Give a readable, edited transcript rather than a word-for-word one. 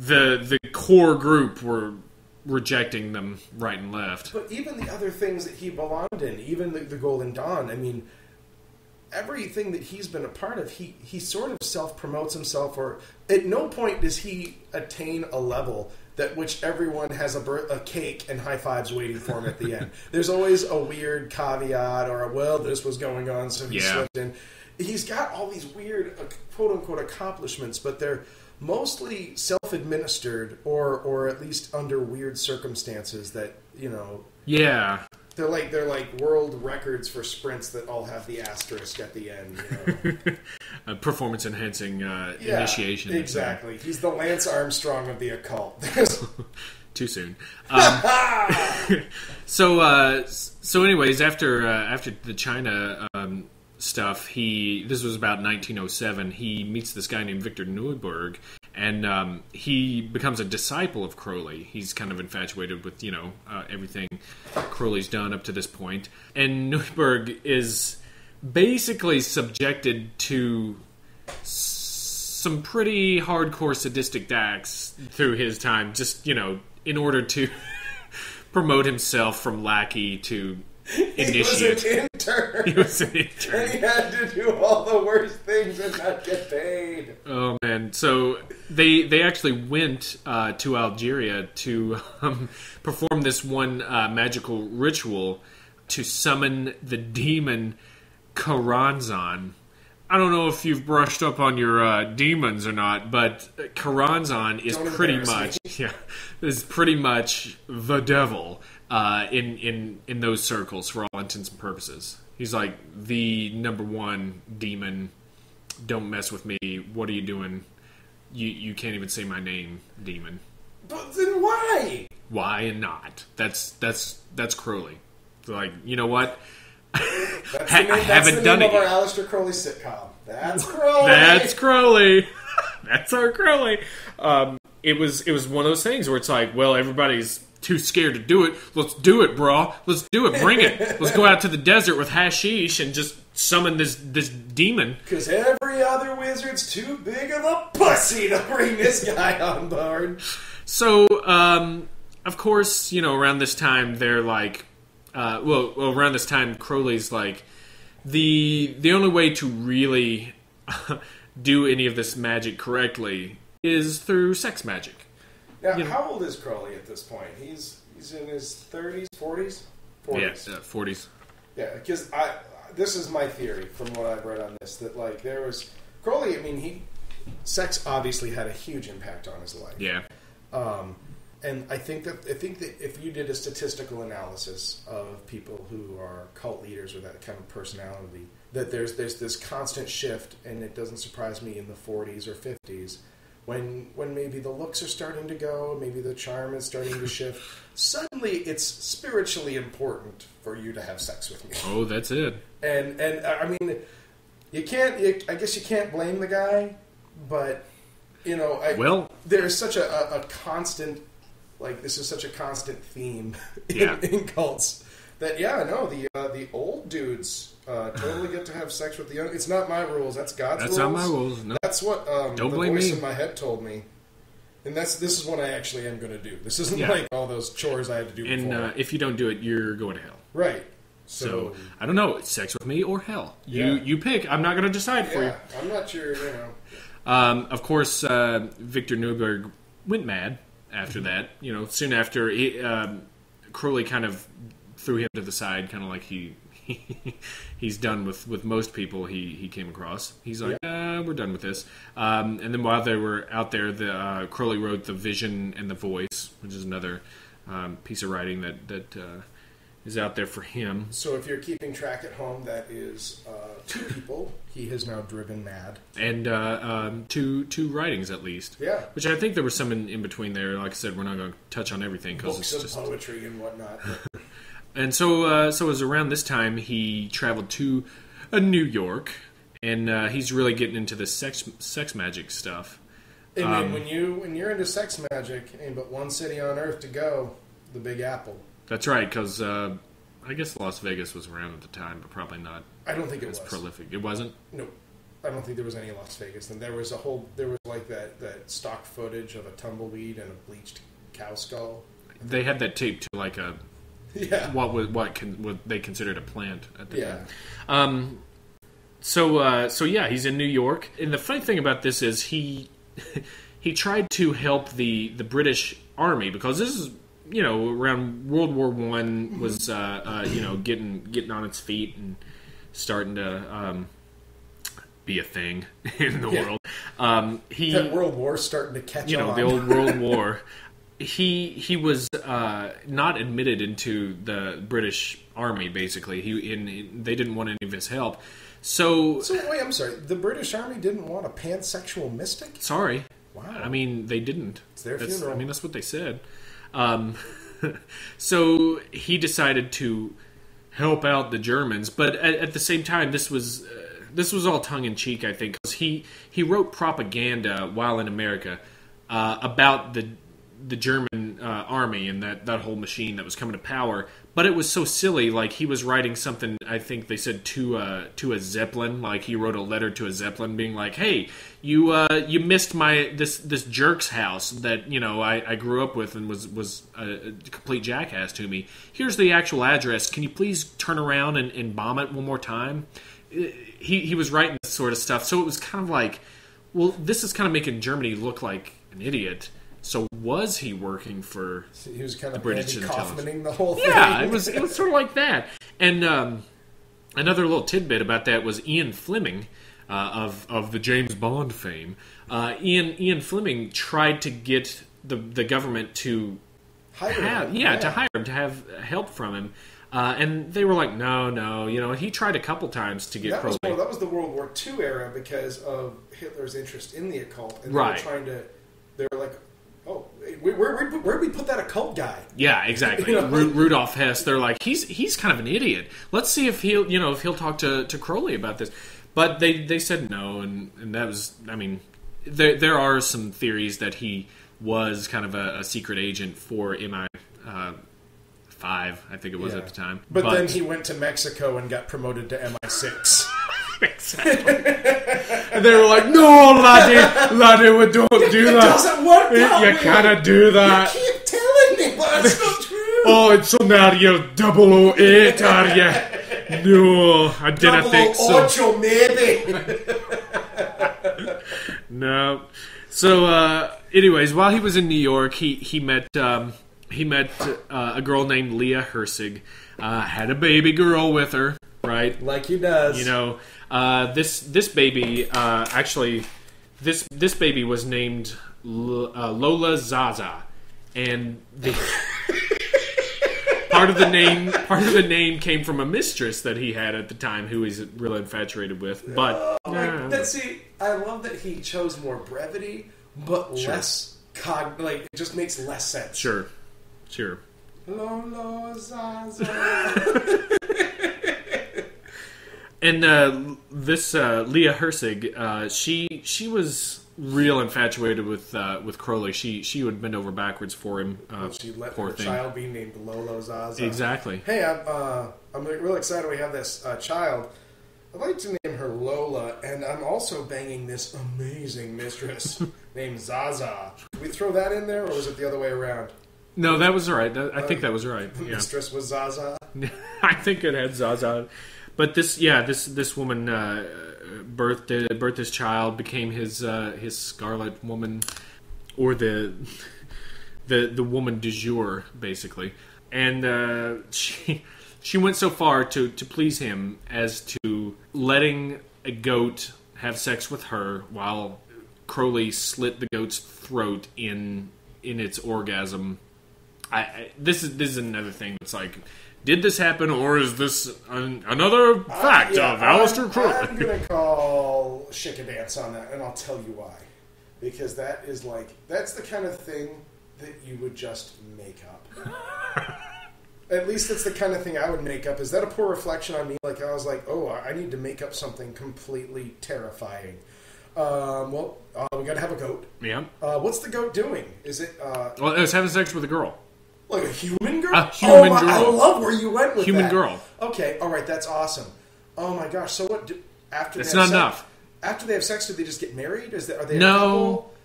the core group were rejecting them right and left. But even the other things that he belonged in, even the Golden Dawn, I mean, everything that he's been a part of, he sort of self-promotes himself, or at no point does he attain a level that which everyone has a cake and high fives waiting for him at the end. There's always a weird caveat, or this was going on, so he slipped in. He's got all these weird, quote-unquote, accomplishments, but they're mostly self-administered, or at least under weird circumstances that, Yeah. They're like world records for sprints that all have the asterisk at the end. Performance-enhancing initiation. Exactly. He's the Lance Armstrong of the occult. Too soon. So anyways, after the China stuff, this was about 1907. He meets this guy named Victor Neuburg, and he becomes a disciple of Crowley. He's kind of infatuated with everything Crowley's done up to this point, and Neuburg is basically subjected to some pretty hardcore sadistic acts through his time, just in order to promote himself from lackey to initiate. He was an intern. And he had to do all the worst things and not get paid. Oh, man. So they actually went to Algeria to perform this one magical ritual to summon the demon Karanzan. I don't know if you've brushed up on your demons or not, but Karanzan is pretty much the devil in those circles for all intents and purposes. He's like the number one demon. Don't mess with me. What are you doing? You can't even say my name, demon. But then why? Why and not? That's Crowley. Like, you know what? That's the name of our Aleister Crowley sitcom. That's Crowley. That's Crowley. That's our Crowley. It was one of those things where it's like, well, everybody's too scared to do it. Let's do it, bro. Let's do it. Bring it. Let's go out to the desert with hashish and just summon this demon. Because every other wizard's too big of a pussy to bring this guy on board. So, of course, around this time, they're like, around this time, Crowley's like, the only way to really do any of this magic correctly is through sex magic. Now, how old is Crowley at this point? He's in his 30s, 40s? 40s. Yeah, 40s. Yeah, because this is my theory from what I've read on this, that like there was Crowley. I mean, sex obviously had a huge impact on his life. Yeah. And I think that if you did a statistical analysis of people who are cult leaders or that kind of personality, that there's this constant shift, and it doesn't surprise me in the 40s or 50s. When maybe the looks are starting to go, maybe the charm is starting to shift, suddenly it's spiritually important for you to have sex with me. Oh, that's it. And I mean, I guess you can't blame the guy, but there's such a constant, like this is such a constant theme in cults that the old dudes totally get to have sex with the young. It's not my rules. That's God's rules. That's not my rules. No. That's what Don't the blame voice me. in my head told me. And this is what I actually am going to do. This isn't like all those chores I had to do before. And if you don't do it, you're going to hell. Right. So I don't know. It's sex with me or hell. You pick. I'm not going to decide for you. I'm not sure. Of course, Victor Neuburg went mad after that. Soon after, Crowley kind of threw him to the side, kind of like he's done with most people he came across. He's like, we're done with this. And then while they were out there, Crowley wrote The Vision and the Voice, which is another piece of writing that is out there for him. So if you're keeping track at home, that is 2 people he has now driven mad. And two writings at least. Yeah. Which I think there was some in between there. Like I said, we're not going to touch on everything. Books of poetry and whatnot. And so it was around this time he traveled to New York, and he's really getting into the sex magic stuff. And when you're into sex magic, ain't but one city on earth to go, the Big Apple. That's right, because I guess Las Vegas was around at the time, but probably not. I don't think it as was prolific. It wasn't? Nope. I don't think there was any in Las Vegas. And there was like that stock footage of a tumbleweed and a bleached cow skull. They had that taped to like a what they considered a plant at the time. So yeah, he's in New York, and the funny thing about this is he tried to help the British Army, because this is around World War I was getting on its feet and starting to be a thing in the world. That World War starting to catch on. The old World War. He was not admitted into the British Army. Basically, they didn't want any of his help. So wait, I'm sorry. The British Army didn't want a pansexual mystic? Sorry. Wow. I mean, they didn't. It's their funeral. I mean, that's what they said. So he decided to help out the Germans, but at the same time, this was all tongue in cheek, I think, because he wrote propaganda while in America about the German army and that whole machine that was coming to power. But it was so silly. Like, he was writing something, I think they said, to a Zeppelin. Like, he wrote a letter to a Zeppelin being like, hey, you missed this jerk's house that I grew up with and was a complete jackass to me. Here's the actual address. Can you please turn around and bomb it one more time? He was writing this sort of stuff. So it was kind of like, well, this is kind of making Germany look like an idiot. So was he working for he was kind the of British Kaufmaning the whole thing? Yeah, it was sort of like that. And another little tidbit about that was Ian Fleming of the James Bond fame. Ian Fleming tried to get the government to hire him, to have help from him. And they were like, no. He tried a couple times to get Crowley. That was the World War II era because of Hitler's interest in the occult. And they were like, oh, where'd we put that occult guy? Yeah, exactly. Rudolf Hess. They're like, he's kind of an idiot. Let's see if he'll talk to Crowley about this. But they said no, and that was, I mean, there are some theories that he was kind of a secret agent for MI5, I think it was at the time. But then he went to Mexico and got promoted to MI6. Exactly. And they were like, no, laddie, we don't do that. It doesn't work that You cannot do that. You keep telling me, but it's not true. Oh, so now you're 008, are you? No, I didn't think so. 008, maybe. No. So, anyways, while he was in New York, he met a girl named Leah Hersig. Had a baby girl with her, right? Like he does. This baby actually this baby was named Lola Zaza, and the part of the name came from a mistress that he had at the time who he's really infatuated with. But I love that he chose more brevity, but less it just makes less sense. Sure. Lola Zaza. And this Leah Hersig, she was real infatuated with Crowley. She would bend over backwards for him. She let poor her thing. child be named Lola Zaza. Exactly. Hey, I'm real excited we have this child. I'd like to name her Lola, and I'm also banging this amazing mistress named Zaza. Did we throw that in there, or was it the other way around? No, that was right. I think that was right. The mistress was Zaza. I think it had Zaza. But this woman birthed his child, became his Scarlet Woman, or the woman du jour, basically. And she went so far to please him as to letting a goat have sex with her while Crowley slit the goat's throat in its orgasm. This is another thing that's like, did this happen, or is this another fact of Aleister Crowley? I'm going to call Shake a Dance on that, and I'll tell you why. Because that's the kind of thing that you would just make up. At least that's the kind of thing I would make up. Is that a poor reflection on me? Like, I was like, I need to make up something completely terrifying. We got to have a goat. Yeah. What's the goat doing? Is it... it was having sex with a girl. Like a human girl? A human girl. I love where you went with human that. Girl. Okay, all right, that's awesome. Oh my gosh, so what? After it's that not enough. after they have sex, do they just get married? Are they a No, couple?